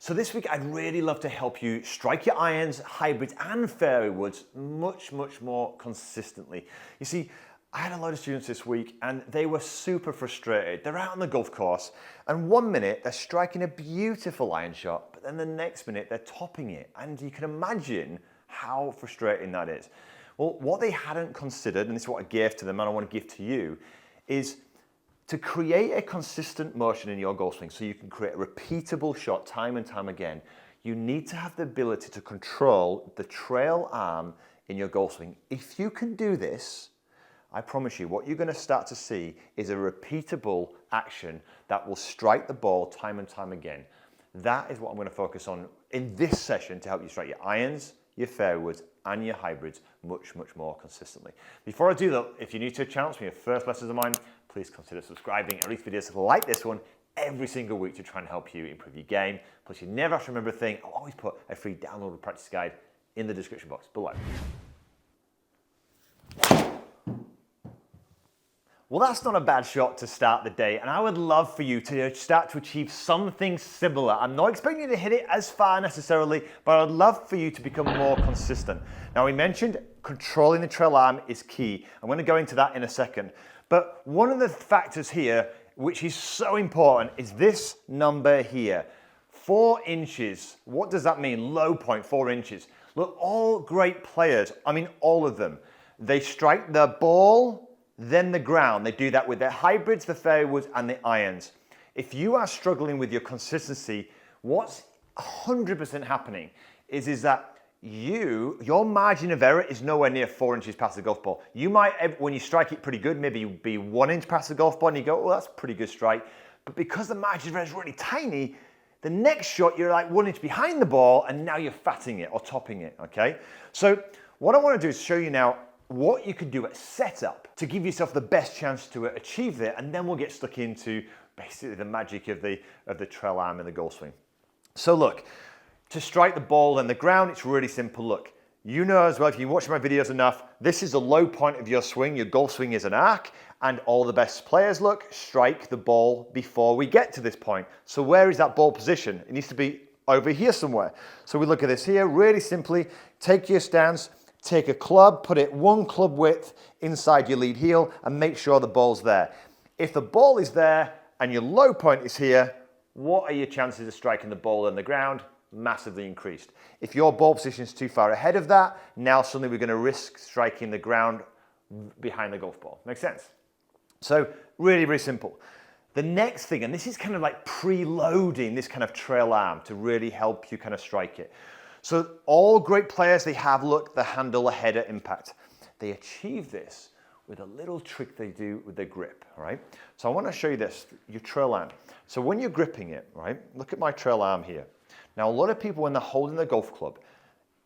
So this week, I'd really love to help you strike your irons, hybrids, and fairway woods much more consistently. You see, I had a lot of students this week and they were super frustrated. They're out on the golf course and 1 minute they're striking a beautiful iron shot, but then the next minute they're topping it. And you can imagine how frustrating that is. Well, what they hadn't considered, and this is what I gave to them and I want to give to you, is to create a consistent motion in your golf swing so you can create a repeatable shot time and time again. You need to have the ability to control the trail arm in your golf swing. If you can do this, I promise you, what you're going to start to see is a repeatable action that will strike the ball time and time again. That is what I'm going to focus on in this session to help you strike your irons, your fairways, and your hybrids much more consistently. Before I do that, if you're new to the channel, it's your first lessons of mine, please consider subscribing and release videos like this one every single week to try and help you improve your game. Plus, you never have to remember a thing. I'll always put a free downloadable practice guide in the description box below. Well, that's not a bad shot to start the day, and I would love for you to start to achieve something similar. I'm not expecting you to hit it as far necessarily, but I'd love for you to become more consistent. Now, we mentioned controlling the trail arm is key. I'm going to go into that in a second. But one of the factors here, which is so important, is this number here. 4 inches. What does that mean? Low point, 4 inches. Look, all great players, I mean all of them, they strike the ball, then the ground. They do that with their hybrids, the fairways, and the irons. If you are struggling with your consistency, what's 100% happening is that your margin of error is nowhere near 4 inches past the golf ball. You might, when you strike it pretty good, maybe be 1 inch past the golf ball and you go, well, that's a pretty good strike. But because the margin of error is really tiny, the next shot you're like 1 inch behind the ball and now you're fatting it or topping it, okay? So what I want to do is show you now what you can do at setup to give yourself the best chance to achieve that, and then we'll get stuck into basically the magic of the trail arm and the golf swing. So look, to strike the ball and the ground, it's really simple. Look, you know as well, if you watch my videos enough, this is the low point of your swing. Your golf swing is an arc, and all the best players, look, strike the ball before we get to this point. So where is that ball position? It needs to be over here somewhere. So we look at this here, really simply, take your stance, take a club, put it 1 club width inside your lead heel and make sure the ball's there. If the ball is there and your low point is here, what are your chances of striking the ball on the ground? Massively increased. If your ball position is too far ahead of that, now suddenly we're going to risk striking the ground behind the golf ball. Makes sense? So really simple. The next thing, and this is kind of like preloading this kind of trail arm to really help you kind of strike it. So all great players, they have, look, the handle, a header impact. They achieve this with a little trick they do with their grip, all right? So I want to show you this, your trail arm. So when you're gripping it, right, look at my trail arm here. Now, a lot of people, when they're holding the golf club,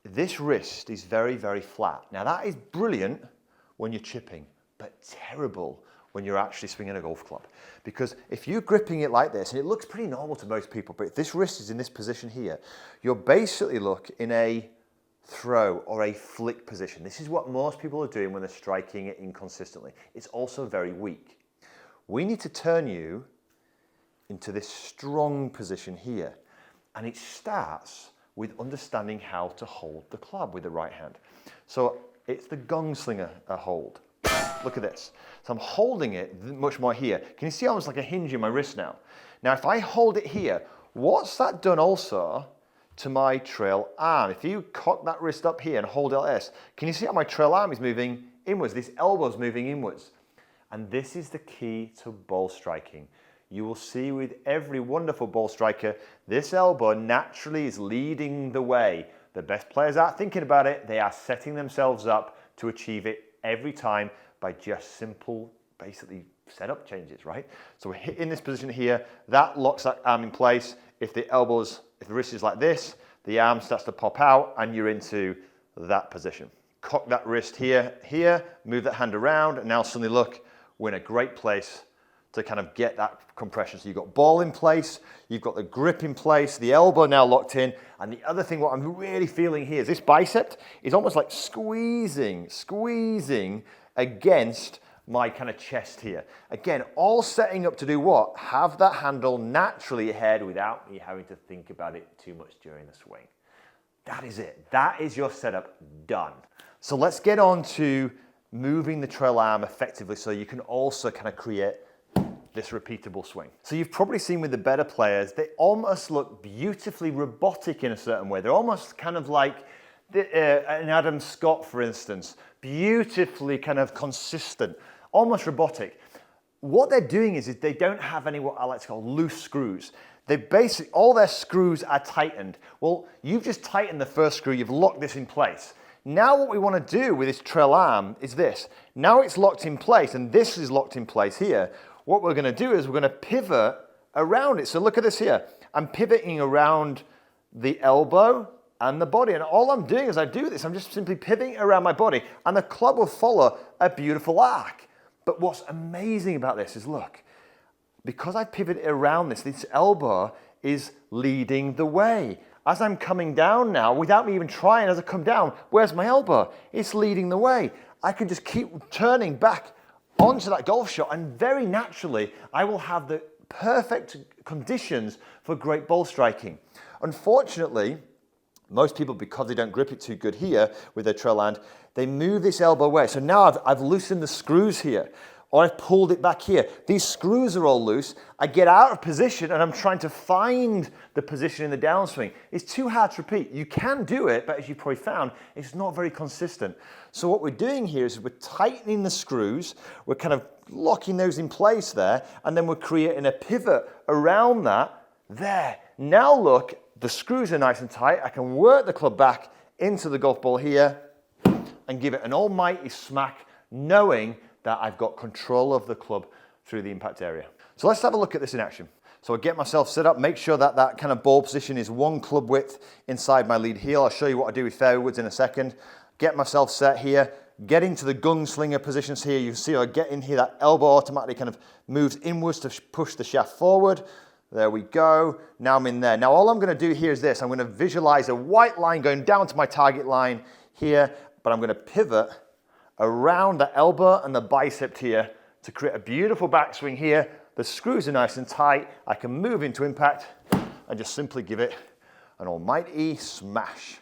this wrist is very flat. Now, that is brilliant when you're chipping, but terrible when you're actually swinging a golf club. Because if you're gripping it like this, and it looks pretty normal to most people, but if this wrist is in this position here, you're basically, look, in a throw or a flick position. This is what most people are doing when they're striking it inconsistently. It's also very weak. We need to turn you into this strong position here. And it starts with understanding how to hold the club with the right hand. So it's the gunslinger hold. Look at this. So I'm holding it much more here. Can you see almost like a hinge in my wrist now? Now, if I hold it here, what's that done also to my trail arm? If you cock that wrist up here and hold it like this, can you see how my trail arm is moving inwards? This elbow's moving inwards. And this is the key to ball striking. You will see with every wonderful ball striker, this elbow naturally is leading the way. The best players aren't thinking about it. They are setting themselves up to achieve it every time by just simple, basically setup changes, right? So we're hitting this position here, that locks that arm in place. If the wrist is like this, the arm starts to pop out and you're into that position. Cock that wrist here, move that hand around, and now suddenly look, we're in a great place to kind of get that compression. So you've got ball in place, you've got the grip in place, the elbow now locked in, and the other thing, what I'm really feeling here is this bicep is almost like squeezing against my kind of chest here. Again, all setting up to do what? Have that handle naturally ahead without me having to think about it too much during the swing. That is it. That is your setup done. So let's get on to moving the trail arm effectively so you can also kind of create this repeatable swing. So you've probably seen with the better players, they almost look beautifully robotic in a certain way. They're almost kind of like an Adam Scott, for instance, beautifully kind of consistent, almost robotic. What they're doing is they don't have any what I like to call loose screws. They basically, all their screws are tightened. Well, you've just tightened the first screw, you've locked this in place. Now what we want to do with this trail arm is this. Now it's locked in place and this is locked in place here. What we're going to do is we're going to pivot around it. So look at this here. I'm pivoting around the elbow and the body. And all I'm doing as I do this, I'm just simply pivoting around my body and the club will follow a beautiful arc. But what's amazing about this is look, because I pivoted around this elbow is leading the way. As I'm coming down now, without me even trying, as I come down, where's my elbow? It's leading the way. I can just keep turning back onto that golf shot and very naturally, I will have the perfect conditions for great ball striking. Unfortunately, most people, because they don't grip it too good here with their trail hand, they move this elbow away. So now I've loosened the screws here, or I've pulled it back here. These screws are all loose. I get out of position and I'm trying to find the position in the downswing. It's too hard to repeat. You can do it, but as you probably found, it's not very consistent. So what we're doing here is we're tightening the screws, we're kind of locking those in place there, and then we're creating a pivot around that there. Now look, the screws are nice and tight. I can work the club back into the golf ball here and give it an almighty smack, knowing that I've got control of the club through the impact area. So let's have a look at this in action. So I get myself set up, make sure that that kind of ball position is one club width inside my lead heel. I'll show you what I do with fairway woods in a second. Get myself set here, get into the gunslinger positions here. You see I get in here, that elbow automatically kind of moves inwards to push the shaft forward. There we go. Now I'm in there. Now all I'm going to do here is this. I'm going to visualize a white line going down to my target line here, but I'm going to pivot around the elbow and the bicep here to create a beautiful backswing here. The screws are nice and tight. I can move into impact and just simply give it an almighty smash.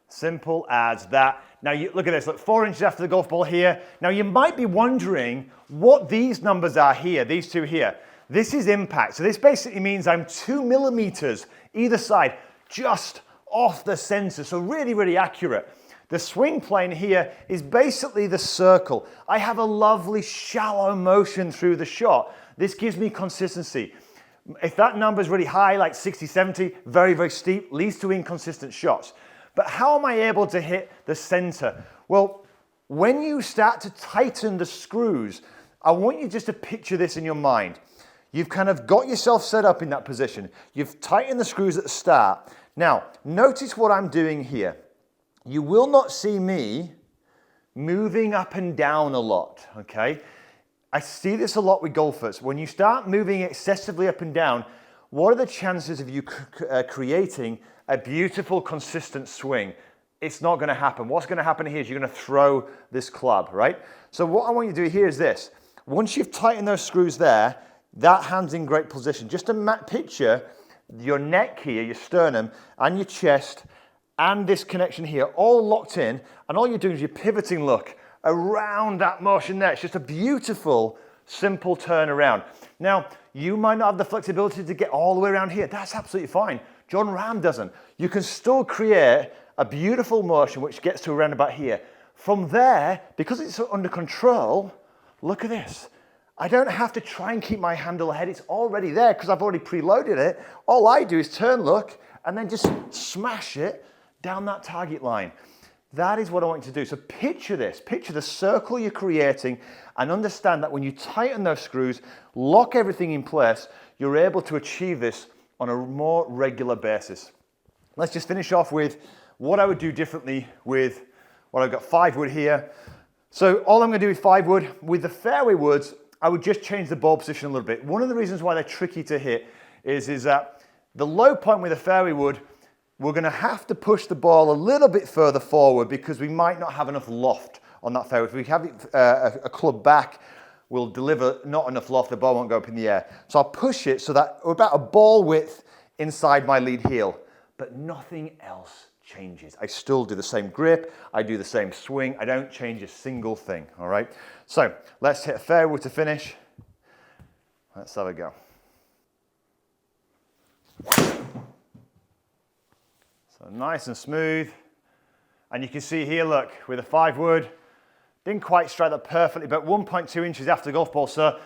Simple as that. Now you look at this, look, 4 inches after the golf ball here. Now you might be wondering what these numbers are here, these two here. This is impact. So this basically means I'm 2 millimeters either side, just off the center. So really, really accurate. The swing plane here is basically the circle. I have a lovely shallow motion through the shot. This gives me consistency. If that number is really high, like 60, 70, very, very steep, leads to inconsistent shots. But how am I able to hit the center? Well, when you start to tighten the screws, I want you just to picture this in your mind. You've kind of got yourself set up in that position. You've tightened the screws at the start. Now, notice what I'm doing here. You will not see me moving up and down a lot, okay? I see this a lot with golfers. When you start moving excessively up and down, what are the chances of you creating a beautiful, consistent swing? It's not going to happen. What's going to happen here is you're going to throw this club, right? So what I want you to do here is this. Once you've tightened those screws there, that hand's in great position. Just to picture your neck here, your sternum, and your chest, and this connection here, all locked in, and all you're doing is you're pivoting, look, around that motion there. It's just a beautiful, simple turn around. Now, you might not have the flexibility to get all the way around here. That's absolutely fine. John Rahm doesn't. You can still create a beautiful motion which gets to around about here. From there, because it's under control, look at this. I don't have to try and keep my handle ahead. It's already there because I've already preloaded it. All I do is turn, look, and then just smash it down that target line. That is what I want you to do. So picture this. Picture the circle you're creating and understand that when you tighten those screws, lock everything in place, you're able to achieve this on a more regular basis. Let's just finish off with what I would do differently with what I've got 5 wood here. So all I'm going to do with 5 wood, with the fairway woods, I would just change the ball position a little bit. One of the reasons why they're tricky to hit is that the low point with a fairway wood, we're going to have to push the ball a little bit further forward because we might not have enough loft on that fairway. If we have it, a club back, we'll deliver not enough loft, the ball won't go up in the air. So I'll push it so that we're about a ball width inside my lead heel, but nothing else changes. I still do the same grip, I do the same swing, I don't change a single thing, all right? So let's hit a fairway to finish. Let's have a go. So nice and smooth. And you can see here, look, with a 5-wood, didn't quite strike that perfectly, but 1.2 inches after the golf ball, so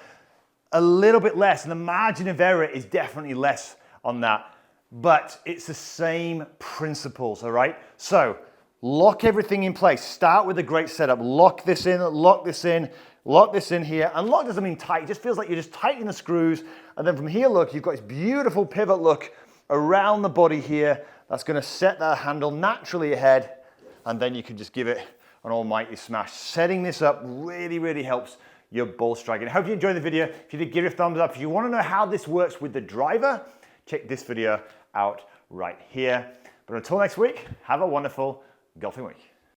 a little bit less, and the margin of error is definitely less on that. But it's the same principles, all right? So lock everything in place. Start with a great setup. Lock this in, lock this in, lock this in here. And lock doesn't mean tight. It just feels like you're just tightening the screws. And then from here, look, you've got this beautiful pivot look around the body here. That's going to set that handle naturally ahead. And then you can just give it an almighty smash. Setting this up really, really helps your ball striking. I hope you enjoyed the video. If you did, give it a thumbs up. If you want to know how this works with the driver, check this video out right here. But until next week, have a wonderful golfing week.